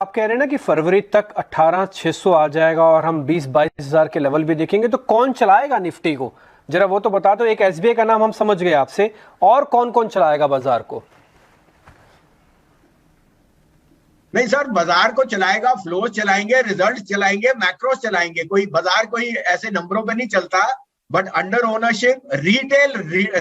आप कह रहे हैं ना कि फरवरी तक 18,600 आ जाएगा और हम 20-22 हजार के लेवल भी देखेंगे, तो कौन चलाएगा निफ्टी को? जरा वो तो बता दो। एक एसबीआई का नाम हम समझ गए आपसे, और कौन कौन चलाएगा बाजार को? नहीं सर, बाजार को चलाएगा, फ्लो चलाएंगे, रिजल्ट चलाएंगे, मैक्रो चलाएंगे। कोई बाजार कोई ऐसे नंबरों पे नहीं चलता, but under ownership retail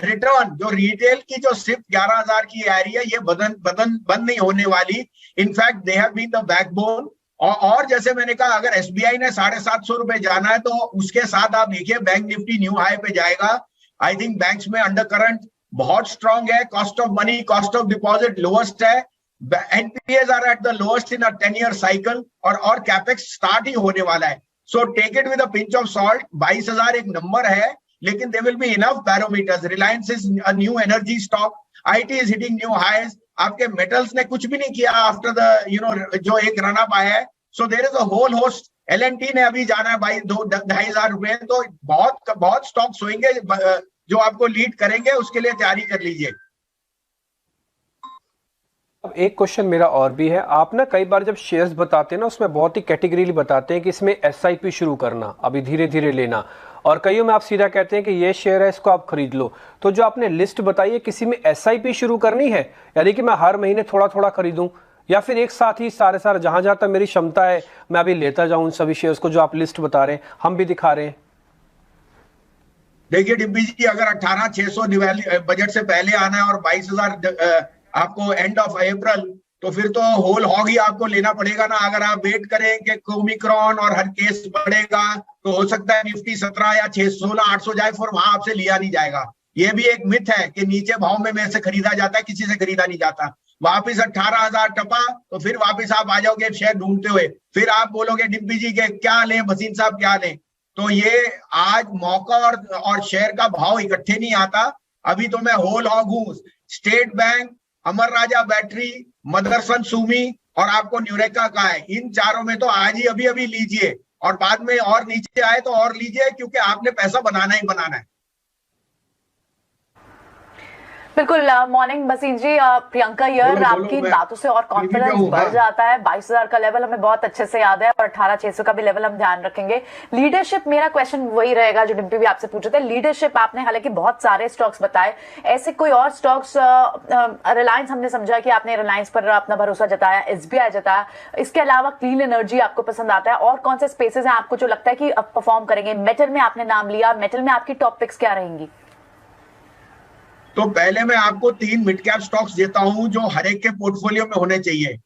return, जो रिटेल की जो सिर्फ 11,000 की आ रही है, ये बंद नहीं होने वाली। In fact they have been the backbone. और जैसे मैंने कहा, अगर एसबीआई ने 750 रुपए जाना है, तो उसके साथ आप देखिए बैंक निफ्टी न्यू हाई पे जाएगा। आई थिंक बैंक्स में अंडर करंट बहुत स्ट्रांग है, cost of money, cost of deposit lowest है, NPAs are at the lowest in a 10-year cycle, और कैपेक्स स्टार्ट ही होने वाला है। So take it with a pinch of salt. 22,000 एक नंबर है, लेकिन they will be enough barometers. Reliance is a new energy stock, IT is hitting new highs. आपके मेटल्स ने कुछ भी नहीं किया आफ्टर द जो एक रन अप आया है। So there is a whole host. LNT ने अभी जाना है भाई 2-2.5 रुपए। तो बहुत स्टॉक्स होंगे जो आपको लीड करेंगे, उसके लिए तैयारी कर लीजिए। अब एक क्वेश्चन मेरा और भी है। आप ना कई बार जब शेयर्स बताते हैं ना, उसमें बहुत ही कैटेगरीली बताते हैं कि इसमें SIP शुरू करना, अभी धीरे धीरे लेना, और कईयों में आप सीधा कहते हैं कि ये शेयर है, इसको आप खरीद लो। तो जो आपने लिस्ट बताई है, किसी में SIP शुरू करनी है, यानी कि मैं हर महीने थोड़ा थोड़ा खरीदूं, या फिर एक साथ ही सारे जहां जहां तक मेरी क्षमता है मैं अभी लेता जाऊं उन सभी शेयर्स को जो आप लिस्ट बता रहे हैं, हम भी दिखा रहे हैं? देखिए डिम्पी जी, अगर 18,600 बजट से पहले आना है और 22,000 आपको एंड ऑफ अप्रैल, तो फिर तो होल हॉग ही आपको लेना पड़ेगा ना। अगर आप वेट करें कि ओमिक्रॉन और हर केस बढ़ेगा, तो हो सकता है निफ्टी 17 या 16,800 जाए, फिर वहां आपसे लिया नहीं जाएगा। ये भी एक मिथ है कि नीचे भाव में मेरे से खरीदा जाता है, किसी से खरीदा नहीं जाता। वापिस 18,000 टपा तो फिर वापिस आप आ जाओगे शेयर ढूंढते हुए, फिर आप बोलोगे डिम्पी जी के क्या लें, भसीन साहब क्या लें। तो ये आज मौका और शेयर का भाव इकट्ठे नहीं आता। अभी तो मैं होल हॉग हूं। स्टेट बैंक, अमर राजा बैटरी, मदरसन सुमी और आपको न्यूरेका का है। इन चारों में तो आज ही अभी लीजिए, और बाद में और नीचे आए तो और लीजिए, क्योंकि आपने पैसा बनाना ही बनाना है। बिल्कुल। मॉर्निंग बसीन जी, प्रियंका यार, आपकी बातों से और कॉन्फिडेंस बढ़ जाता है। 22,000 का लेवल हमें बहुत अच्छे से याद है, और 18,600 का भी लेवल हम ध्यान रखेंगे। लीडरशिप, मेरा क्वेश्चन वही रहेगा जो डिम्पी भी आपसे पूछ रहे थे। लीडरशिप आपने हालांकि बहुत सारे स्टॉक्स बताए, ऐसे कोई और स्टॉक्स? रिलायंस हमने समझा कि आपने रिलायंस पर अपना भरोसा जताया, SBI जताया, इसके अलावा क्लीन एनर्जी आपको पसंद आता है, और कौन से स्पेसेस हैं आपको जो लगता है कि अब परफॉर्म करेंगे? मेटल में आपने नाम लिया, मेटल में आपकी टॉप पिक्स क्या रहेंगी? तो पहले मैं आपको 3 मिड कैप स्टॉक्स देता हूं जो हर एक के पोर्टफोलियो में होने चाहिए।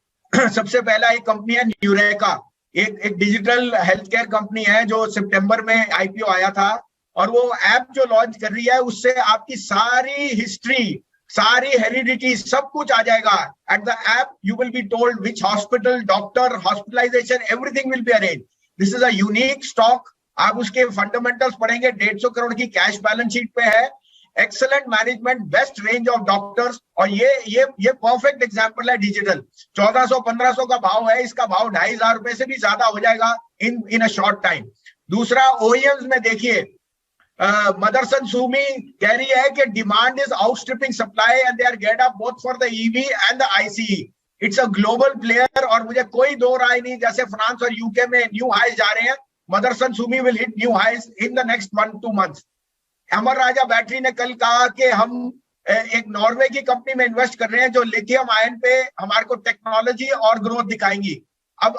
सबसे पहला एक कंपनी है न्यूरेका, एक डिजिटल हेल्थ केयर कंपनी है जो सितंबर में IPO आया था, और वो ऐप जो लॉन्च कर रही है, उससे आपकी सारी हिस्ट्री, सारी हेरिडिटी, सब कुछ आ जाएगा। At the app you will be told which hospital, doctor, hospitalisation, everything will be arrange. This is a unique stock. आप उसके फंडामेंटल्स पढ़ेंगे, 150 करोड़ की कैश बैलेंस शीट पे है, excellent management, best range of doctors, और ये परफेक्ट एग्जांपल है digital. 1400-1500 का भाव है, इसका भाव 2,500 रुपए से भी ज्यादा हो जाएगा इन अ शॉर्ट टाइम। दूसरा, OEMs में देखिए, मदरसन सुमी कह रही है कि demand is outstripping supply and they are get up both for the EV and the ICE। It's a global player, और मुझे कोई दो राय नहीं, जैसे फ्रांस और UK में न्यू हाइज जा रहे हैं, Motherson Sumi will hit new highs in the next 1-2 months. Amara Raja battery ने कल कहा कि हम एक नॉर्वे की कंपनी में इन्वेस्ट कर रहे हैं जो लिथियम आयन पे हमारे को टेक्नोलॉजी और ग्रोथ दिखाएंगी। अब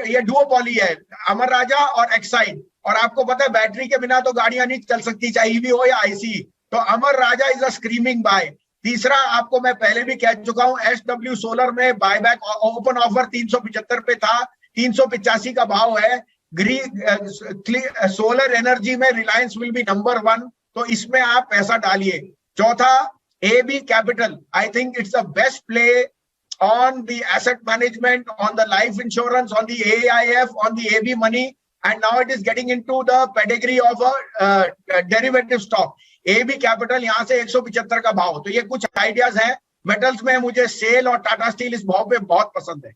ये डुओपोली है, अमर राजा और एक्साइड, और आपको पता है बैटरी के बिना तो गाड़ियां नहीं चल सकती, चाहे EV हो या ICE। तो अमर राजा इज अ स्क्रीमिंग बाय। तीसरा, आपको मैं पहले भी कह चुका हूं, SW सोलर में बायबैक ओपन ऑफर 375 पे था, 385 का भाव है। सोलर एनर्जी में रिलायंस विल बी नंबर 1, तो इसमें आप पैसा डालिए। चौथा, AB capital, I think it's the best play on the asset management, on the life insurance, on the AIF, on the AB money, and now it is getting into the pedigree of a derivative stock. AB capital यहां से 175 का भाव। तो ये कुछ ideas हैं। Metals में मुझे सेल और टाटा स्टील इस भाव पे बहुत पसंद है।